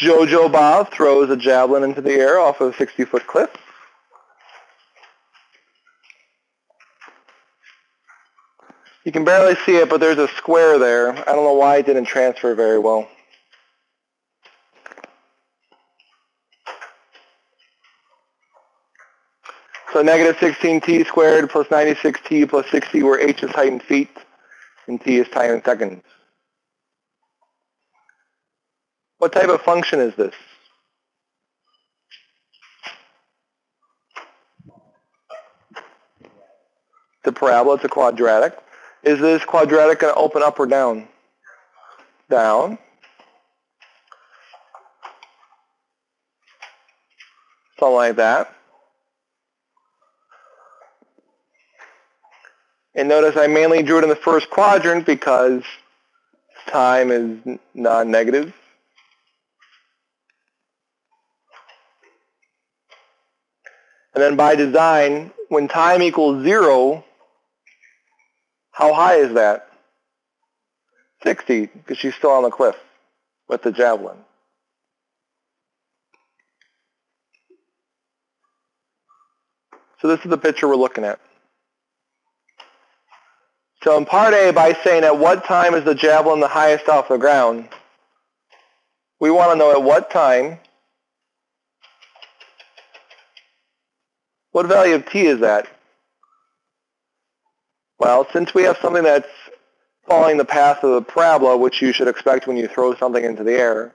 Jojo Bob throws a javelin into the air off of a 60-foot cliff. You can barely see it, but there's a square there. I don't know why it didn't transfer very well. So negative 16t squared plus 96t plus 60, where h is height in feet and t is time in seconds. What type of function is this? It's a parabola, it's a quadratic. Is this quadratic going to open up or down? Down. Something like that. And notice I mainly drew it in the first quadrant because time is non-negative. And then by design, when time equals 0, how high is that? 60, because she's still on the cliff with the javelin. So this is the picture we're looking at. So in part A, by saying at what time is the javelin the highest off the ground, we want to know at what time, what value of t is that? Well, since we have something that's following the path of the parabola, which you should expect when you throw something into the air,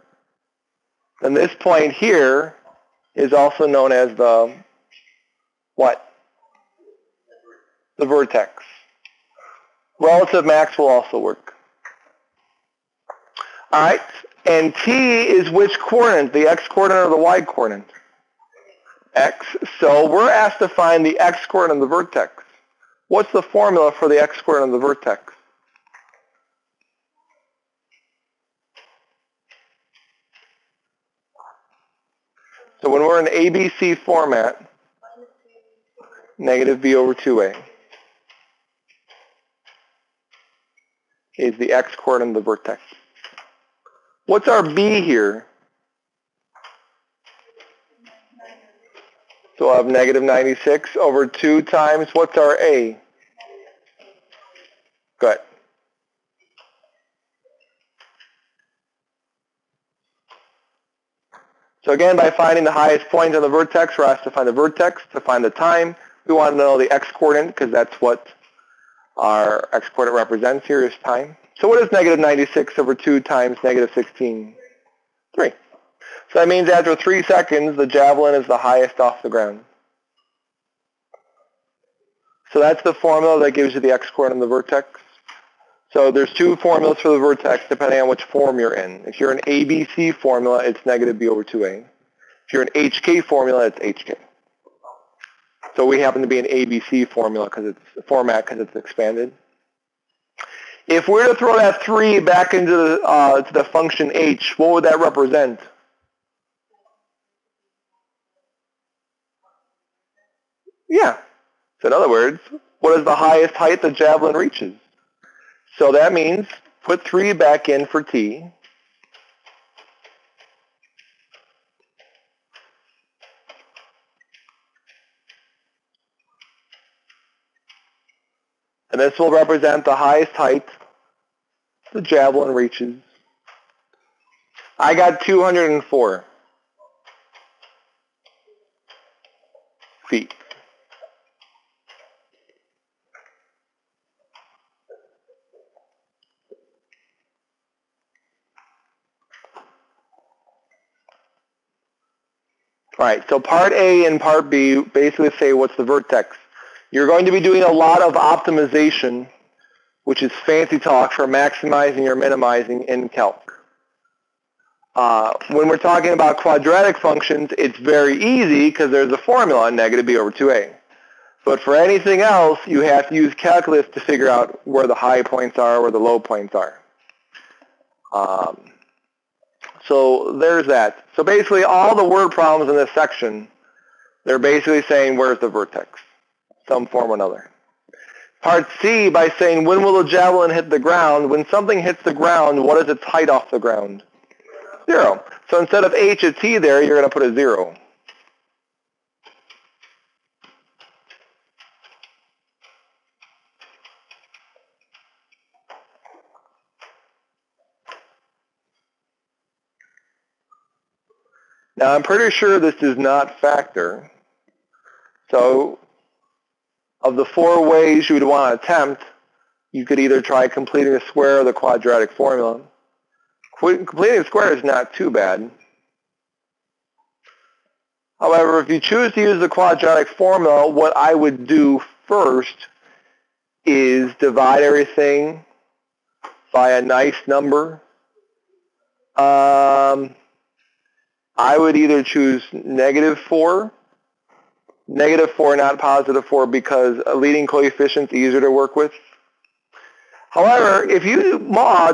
then this point here is also known as the what? The vertex. Relative max will also work. All right, and t is which coordinate, the x-coordinate or the y-coordinate? X. So we're asked to find the x-coordinate of the vertex. What's the formula for the x-coordinate of the vertex? So when we're in ABC format, negative b over 2a is the x-coordinate of the vertex. What's our b here? So we'll have negative 96 over 2 times, what's our a? Good. So again, by finding the highest point on the vertex, we're asked to find the vertex. To find the time, we want to know the x-coordinate, because that's what our x-coordinate represents here is time. So what is negative 96 over 2 times negative 16? 3. So that means after 3 seconds, the javelin is the highest off the ground. So that's the formula that gives you the x-coordinate of the vertex. So there's 2 formulas for the vertex depending on which form you're in. If you're in ABC formula, it's negative b over 2a. If you're in HK formula, it's HK. So we happen to be in ABC formula because it's expanded. If we're to throw that 3 back into the function h, what would that represent? Yeah. So in other words, what is the highest height the javelin reaches? So that means put 3 back in for t. And this will represent the highest height the javelin reaches. I got 204 feet. All right, so part A and part B basically say what's the vertex. You're going to be doing a lot of optimization, which is fancy talk for maximizing or minimizing in calc. When we're talking about quadratic functions, it's very easy because there's a formula, negative b over 2a. But for anything else, you have to use calculus to figure out where the high points are, where the low points are. So there's that. So basically all the word problems in this section, they're basically saying where's the vertex, some form or another. Part C, by saying when will the javelin hit the ground, when something hits the ground, what is its height off the ground? 0. So instead of h at t there, you're going to put a 0. Now I'm pretty sure this does not factor. So of the 4 ways you would want to attempt, you could either try completing the square or the quadratic formula. Completing the square is not too bad. However, if you choose to use the quadratic formula, what I would do first is divide everything by a nice number. I would either choose -4, -4, not +4, because a leading coefficient is easier to work with. However, if you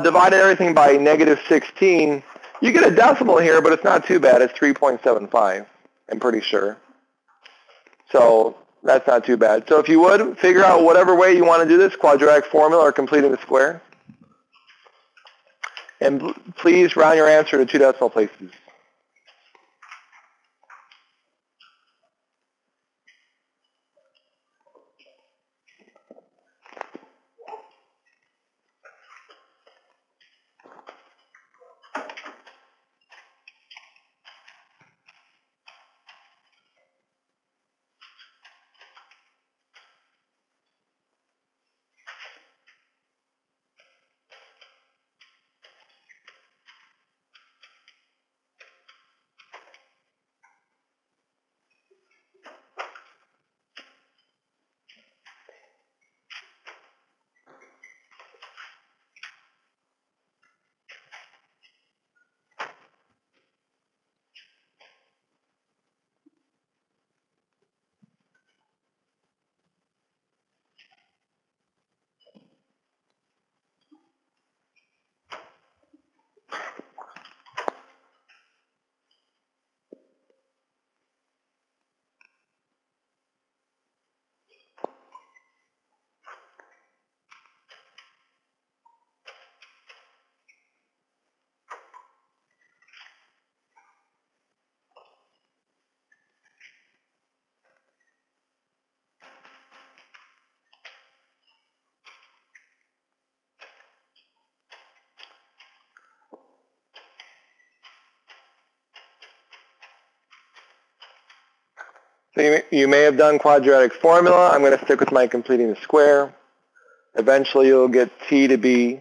divide everything by -16, you get a decimal here, but it's not too bad. It's 3.75, I'm pretty sure. So that's not too bad. So if you would, figure out whatever way you want to do this, quadratic formula or completing the square. And please round your answer to 2 decimal places. So you may have done quadratic formula. I'm going to stick with my completing the square. Eventually you'll get t to be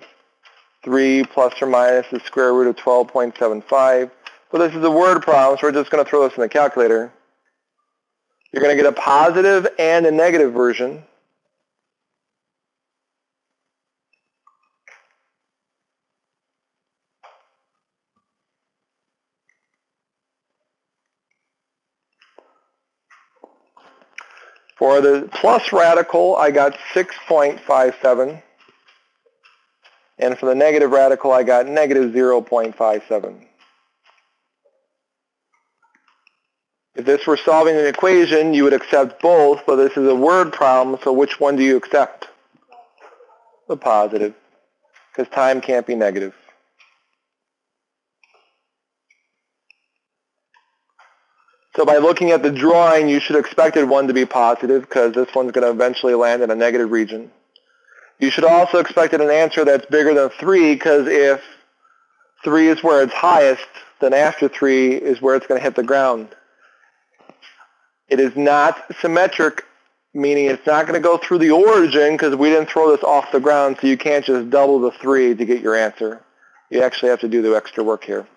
3 plus or minus the square root of 12.75. So this is a word problem, so we're just going to throw this in the calculator. You're going to get a positive and a negative version. For the plus radical, I got 6.57. And for the negative radical, I got negative 0.57. If this were solving an equation, you would accept both, but this is a word problem, so which one do you accept? The positive, because time can't be negative. So by looking at the drawing, you should have expected one to be positive, because this one's going to eventually land in a negative region. You should also expected an answer that's bigger than 3, because if 3 is where it's highest, then after 3 is where it's going to hit the ground. It is not symmetric, meaning it's not going to go through the origin, because we didn't throw this off the ground, so you can't just double the 3 to get your answer. You actually have to do the extra work here.